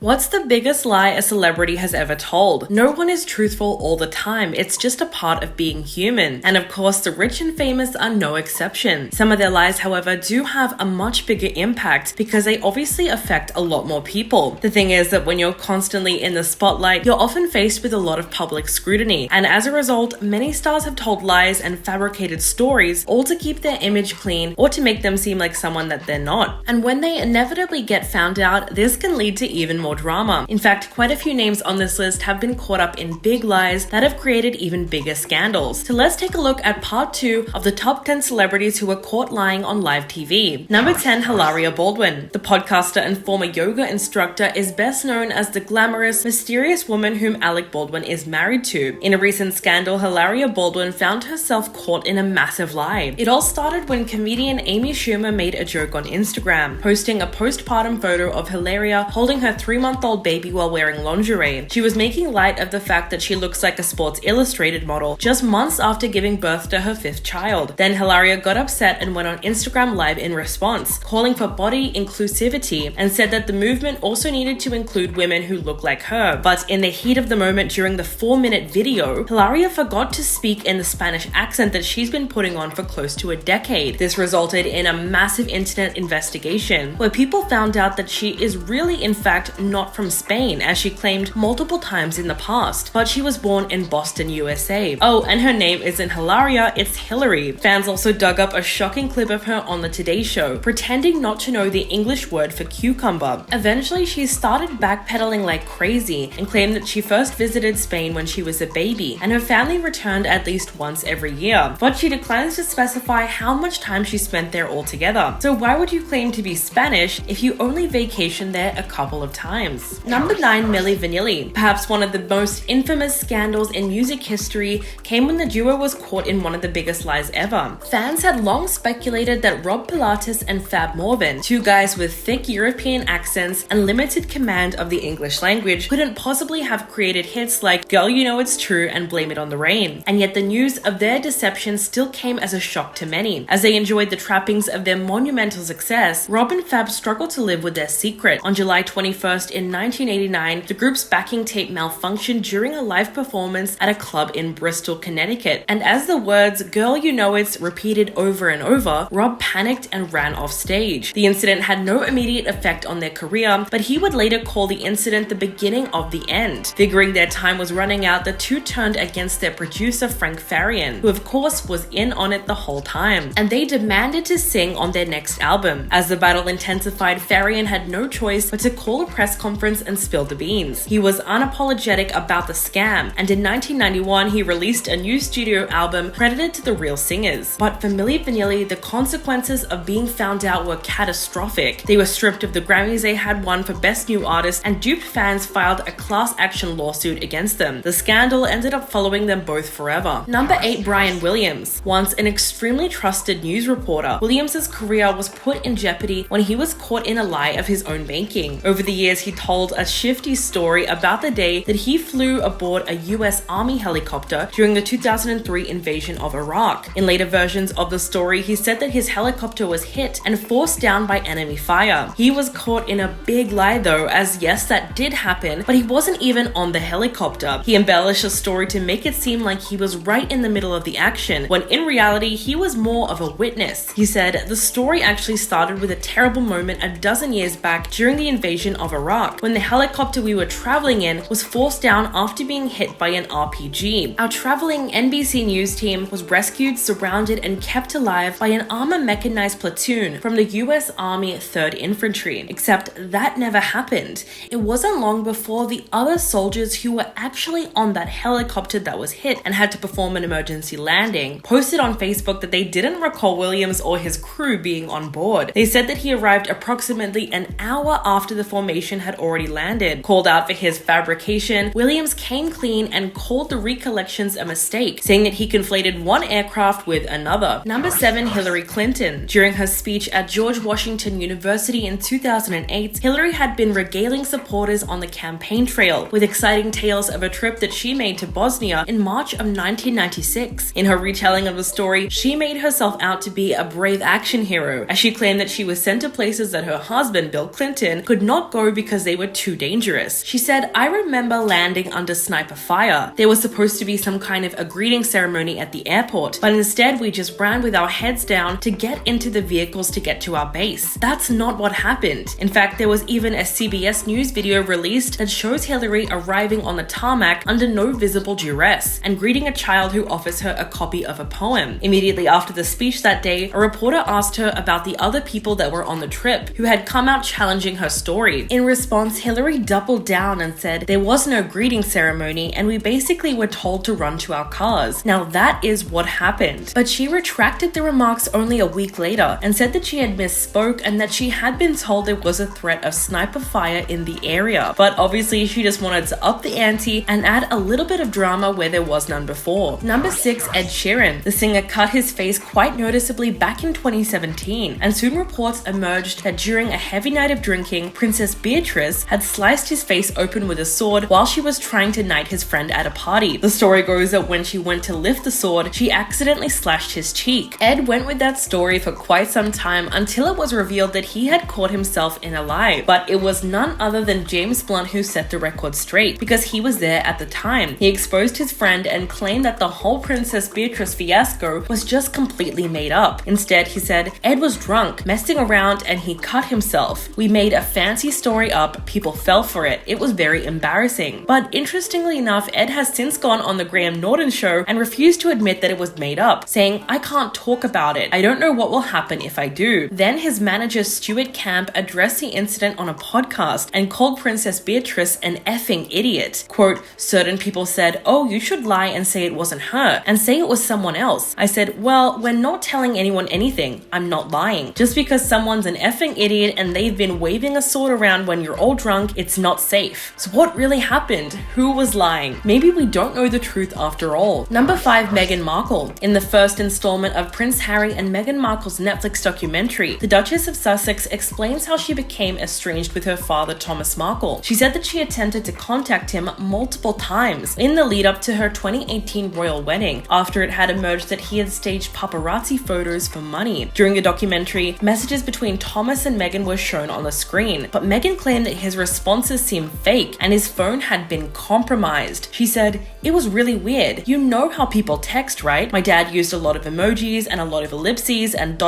What's the biggest lie a celebrity has ever told? No one is truthful all the time. It's just a part of being human. And of course, the rich and famous are no exception. Some of their lies, however, do have a much bigger impact because they obviously affect a lot more people. The thing is that when you're constantly in the spotlight, you're often faced with a lot of public scrutiny. And as a result, many stars have told lies and fabricated stories, all to keep their image clean or to make them seem like someone that they're not. And when they inevitably get found out, this can lead to even more drama. In fact, quite a few names on this list have been caught up in big lies that have created even bigger scandals. So let's take a look at part 2 of the top 10 celebrities who were caught lying on live TV. Number 10, Hilaria Baldwin. The podcaster and former yoga instructor is best known as the glamorous, mysterious woman whom Alec Baldwin is married to. In a recent scandal, Hilaria Baldwin found herself caught in a massive lie. It all started when comedian Amy Schumer made a joke on Instagram, posting a postpartum photo of Hilaria holding her 3-month-old baby while wearing lingerie. She was making light of the fact that she looks like a Sports Illustrated model just months after giving birth to her 5th child. Then Hilaria got upset and went on Instagram Live in response, calling for body inclusivity and said that the movement also needed to include women who look like her. But in the heat of the moment during the 4-minute video, Hilaria forgot to speak in the Spanish accent that she's been putting on for close to a decade. This resulted in a massive internet investigation where people found out that she is really in fact not from Spain, as she claimed multiple times in the past, but she was born in Boston, USA. Oh, and her name isn't Hilaria, it's Hillary. Fans also dug up a shocking clip of her on the Today Show, pretending not to know the English word for cucumber. Eventually, she started backpedaling like crazy and claimed that she first visited Spain when she was a baby, and her family returned at least once every year. But she declines to specify how much time she spent there altogether. So why would you claim to be Spanish if you only vacationed there a couple of times? Number 9, Milli Vanilli. Perhaps one of the most infamous scandals in music history came when the duo was caught in one of the biggest lies ever. Fans had long speculated that Rob Pilatus and Fab Morvan, two guys with thick European accents and limited command of the English language, couldn't possibly have created hits like Girl You Know It's True and Blame It on the Rain. And yet the news of their deception still came as a shock to many. As they enjoyed the trappings of their monumental success, Rob and Fab struggled to live with their secret. On July 21st in 1989, the group's backing tape malfunctioned during a live performance at a club in Bristol, Connecticut. And as the words "Girl You Know It's" repeated over and over, Rob panicked and ran off stage. The incident had no immediate effect on their career, but he would later call the incident the beginning of the end. Figuring their time was running out, the two turned against their producer Frank Farian, who of course was in on it the whole time, and they demanded to sing on their next album. As the battle intensified, Farian had no choice but to call a press conference and spill the beans. He was unapologetic about the scam, and in 1991 he released a new studio album credited to the real singers. But for Milli Vanilli, the consequences of being found out were catastrophic. They were stripped of the Grammys they had won for Best New Artist, and duped fans filed a class action lawsuit against them. The scandal ended up following them both forever. Number 8, Brian Williams. Once an extremely trusted news reporter, Williams's career was put in jeopardy when he was caught in a lie of his own making. Over the years, he told a shifty story about the day that he flew aboard a US Army helicopter during the 2003 invasion of Iraq. In later versions of the story, he said that his helicopter was hit and forced down by enemy fire. He was caught in a big lie though, as yes, that did happen, but he wasn't even on the helicopter. He embellished the story to make it seem like he was right in the middle of the action, when in reality, he was more of a witness. He said, the story actually started with a terrible moment a dozen years back during the invasion of Iraq, when the helicopter we were traveling in was forced down after being hit by an RPG. Our traveling NBC News team was rescued, surrounded, and kept alive by an armor mechanized platoon from the US Army 3rd Infantry. Except that never happened. It wasn't long before the other soldiers who were actually on that helicopter that was hit and had to perform an emergency landing posted on Facebook that they didn't recall Williams or his crew being on board. They said that he arrived approximately an hour after the formation had already landed. Called out for his fabrication, Williams came clean and called the recollections a mistake, saying that he conflated one aircraft with another. Number 7, Hillary Clinton. During her speech at George Washington University in 2008, Hillary had been regaling supporters on the campaign trail with exciting tales of a trip that she made to Bosnia in March of 1996. In her retelling of the story, she made herself out to be a brave action hero, as she claimed that she was sent to places that her husband, Bill Clinton, could not go because because they were too dangerous. She said, "I remember landing under sniper fire. There was supposed to be some kind of a greeting ceremony at the airport, but instead we just ran with our heads down to get into the vehicles to get to our base. That's not what happened." In fact, there was even a CBS News video released that shows Hillary arriving on the tarmac under no visible duress and greeting a child who offers her a copy of a poem. Immediately after the speech that day, a reporter asked her about the other people that were on the trip who had come out challenging her story. In response, Hillary doubled down and said, "There was no greeting ceremony and we basically were told to run to our cars." Now that is what happened. But she retracted the remarks only a week later and said that she had misspoke and that she had been told there was a threat of sniper fire in the area. But obviously she just wanted to up the ante and add a little bit of drama where there was none before. Number 6, Ed Sheeran. The singer cut his face quite noticeably back in 2017, and soon reports emerged that during a heavy night of drinking, Princess Beatrice had sliced his face open with a sword while she was trying to knight his friend at a party. The story goes that when she went to lift the sword, she accidentally slashed his cheek. Ed went with that story for quite some time until it was revealed that he had caught himself in a lie, but it was none other than James Blunt who set the record straight because he was there at the time. He exposed his friend and claimed that the whole Princess Beatrice fiasco was just completely made up. Instead, he said, "Ed was drunk, messing around, and he cut himself. We made a fancy story up, people fell for it. It was very embarrassing." But interestingly enough, Ed has since gone on the Graham Norton show and refused to admit that it was made up, saying, "I can't talk about it. I don't know what will happen if I do." Then his manager Stuart Camp addressed the incident on a podcast and called Princess Beatrice an effing idiot. Quote, "Certain people said, 'Oh, you should lie and say it wasn't her and say it was someone else.' I said, 'Well, we're not telling anyone anything. I'm not lying. Just because someone's an effing idiot and they've been waving a sword around when you're all drunk, it's not safe.' So what really happened? Who was lying? Maybe we don't know the truth after all." Number 5, Meghan Markle. In the first installment of Prince Harry and Meghan Markle's Netflix documentary, the Duchess of Sussex explains how she became estranged with her father, Thomas Markle. She said that she attempted to contact him multiple times in the lead up to her 2018 royal wedding, after it had emerged that he had staged paparazzi photos for money. During the documentary, messages between Thomas and Meghan were shown on the screen, but Meghan claimed that his responses seemed fake and his phone had been compromised. She said, "It was really weird. You know how people text, right? My dad used a lot of emojis and a lot of ellipses and ...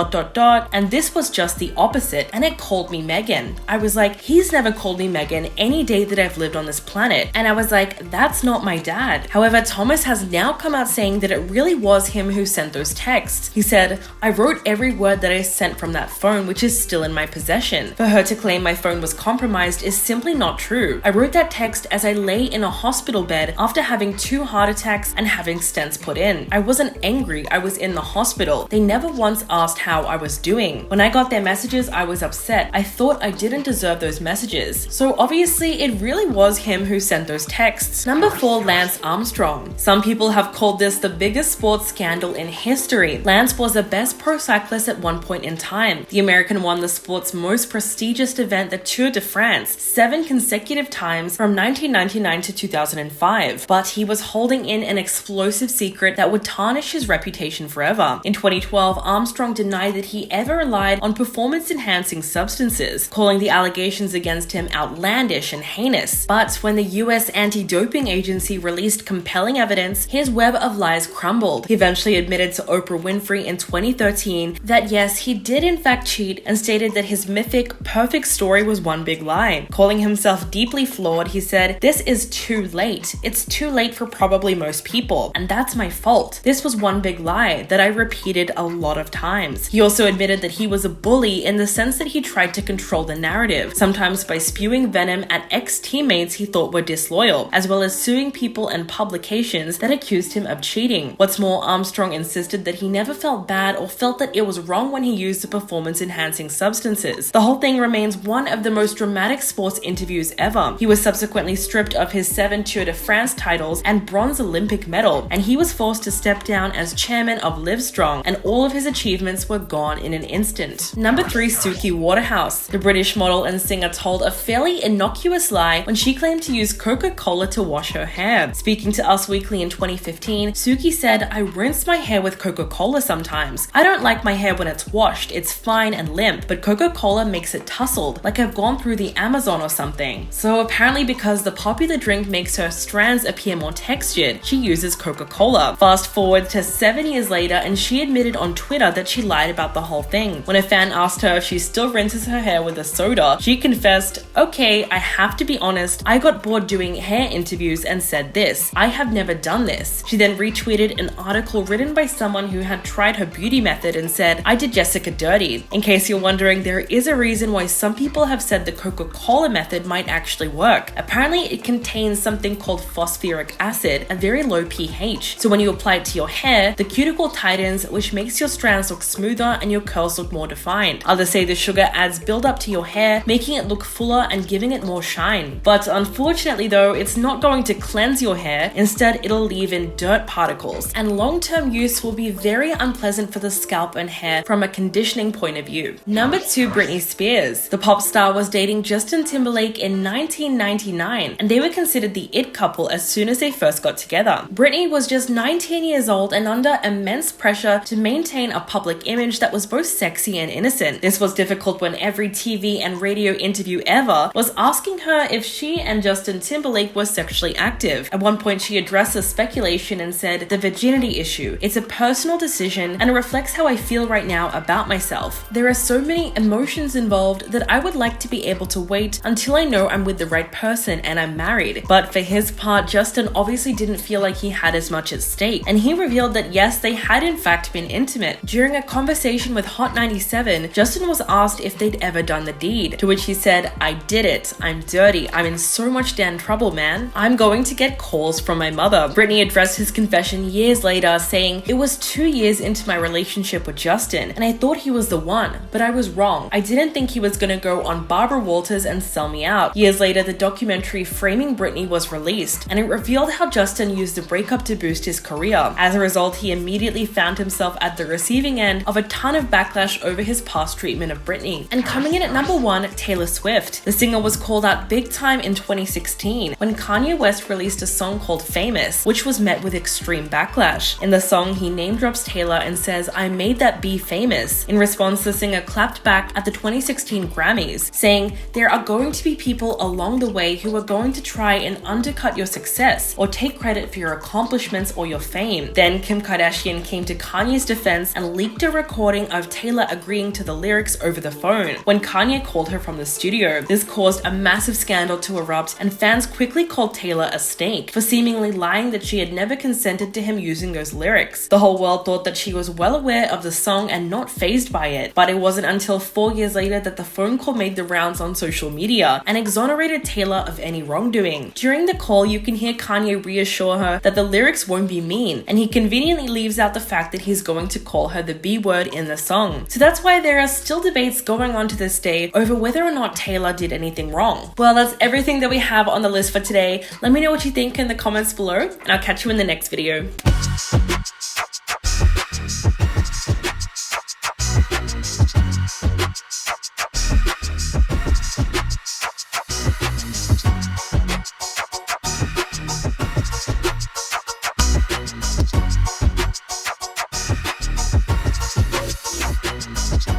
and this was just the opposite, and it called me Meghan. I was like, he's never called me Meghan any day that I've lived on this planet." And I was like, that's not my dad. However, Thomas has now come out saying that it really was him who sent those texts. He said, "I wrote every word that I sent from that phone, which is still in my possession. For her to claim my phone was compromised is simply not true. I wrote that text as I lay in a hospital bed after having 2 heart attacks and having stents put in. I wasn't angry, I was in the hospital. They never once asked how I was doing. When I got their messages, I was upset. I thought I didn't deserve those messages." So obviously, it really was him who sent those texts. Number 4, Lance Armstrong. Some people have called this the biggest sports scandal in history. Lance was the best pro cyclist at one point in time. The American won the sport's most prestigious event, the Tour de France, 7 consecutive times from 1999 to 2005. But he was holding in an explosive secret that would tarnish his reputation forever. In 2012, Armstrong denied that he ever relied on performance-enhancing substances, calling the allegations against him outlandish and heinous. But when the US anti-doping agency released compelling evidence, his web of lies crumbled. He eventually admitted to Oprah Winfrey in 2013 that yes, he did in fact cheat, and stated that his mythic, perfect story was one big lie. Calling himself deeply flawed, he said, "This is too late. It's too late for probably most people, and that's my fault. This was one big lie that I repeated a lot of times." He also admitted that he was a bully in the sense that he tried to control the narrative, sometimes by spewing venom at ex-teammates he thought were disloyal, as well as suing people and publications that accused him of cheating. What's more, Armstrong insisted that he never felt bad or felt that it was wrong when he used the performance-enhancing substances. The whole thing remains one of the most dramatic sports interviews ever. He was subsequently stripped of his 7 Tour de France titles and bronze Olympic medal, and he was forced to step down as chairman of Livestrong, and all of his achievements were gone in an instant. Number 3, Suki Waterhouse. The British model and singer told a fairly innocuous lie when she claimed to use Coca-Cola to wash her hair. Speaking to Us Weekly in 2015, Suki said, "I rinse my hair with Coca-Cola sometimes. I don't like my hair when it's washed, it's fine and limp, but Coca-Cola makes it tousled, like I've gone through the the Amazon or something. So apparently because the popular drink makes her strands appear more textured, she uses Coca-Cola. Fast forward to 7 years later, and she admitted on Twitter that she lied about the whole thing. When a fan asked her if she still rinses her hair with a soda, she confessed, "Okay, I have to be honest, I got bored doing hair interviews and said this. I have never done this." She then retweeted an article written by someone who had tried her beauty method and said, "I did Jessica dirty." In case you're wondering, there is a reason why some people have said the Coca-Cola method might actually work. Apparently, it contains something called phosphoric acid, a very low pH. So when you apply it to your hair, the cuticle tightens, which makes your strands look smoother and your curls look more defined. Others say the sugar adds build-up to your hair, making it look fuller and giving it more shine. But unfortunately though, it's not going to cleanse your hair. Instead, it'll leave in dirt particles, and long-term use will be very unpleasant for the scalp and hair from a conditioning point of view. Number 2, Britney Spears. The pop star was dating Justin Timberlake in 1999, and they were considered the it couple as soon as they first got together. Britney was just 19 years old and under immense pressure to maintain a public image that was both sexy and innocent. This was difficult when every TV and radio interview ever was asking her if she and Justin Timberlake were sexually active. At one point, she addressed the speculation and said, "The virginity issue. It's a personal decision and it reflects how I feel right now about myself. There are so many emotions involved that I would like to be able to wait until I know I'm with the right person and I'm married." But for his part, Justin obviously didn't feel like he had as much at stake, and he revealed that yes, they had in fact been intimate. During a conversation with Hot 97, Justin was asked if they'd ever done the deed, to which he said, "I did it. I'm dirty. I'm in so much damn trouble, man. I'm going to get calls from my mother." Britney addressed his confession years later, saying, "It was 2 years into my relationship with Justin, and I thought he was the one, but I was wrong. I didn't think he was gonna go on Barbara Walters and sell me out." Years later, the documentary Framing Britney was released, and it revealed how Justin used the breakup to boost his career. As a result, he immediately found himself at the receiving end of a ton of backlash over his past treatment of Britney. And coming in at number 1, Taylor Swift. The singer was called out big time in 2016 when Kanye West released a song called Famous, which was met with extreme backlash. In the song, he name drops Taylor and says, "I made that be famous." In response, the singer clapped back at the 2016 Grammys, saying, "There are going to be people along the way who are going to try and undercut your success or take credit for your accomplishments or your fame." Then Kim Kardashian came to Kanye's defense and leaked a recording of Taylor agreeing to the lyrics over the phone when Kanye called her from the studio. This caused a massive scandal to erupt, and fans quickly called Taylor a snake for seemingly lying that she had never consented to him using those lyrics. The whole world thought that she was well aware of the song and not fazed by it, but it wasn't until 4 years later that the phone call made the rounds on social media and exonerated Taylor of any wrongdoing. During the call, you can hear Kanye reassure her that the lyrics won't be mean, and he conveniently leaves out the fact that he's going to call her the B word in the song. So that's why there are still debates going on to this day over whether or not Taylor did anything wrong. Well, that's everything that we have on the list for today. Let me know what you think in the comments below, and I'll catch you in the next video.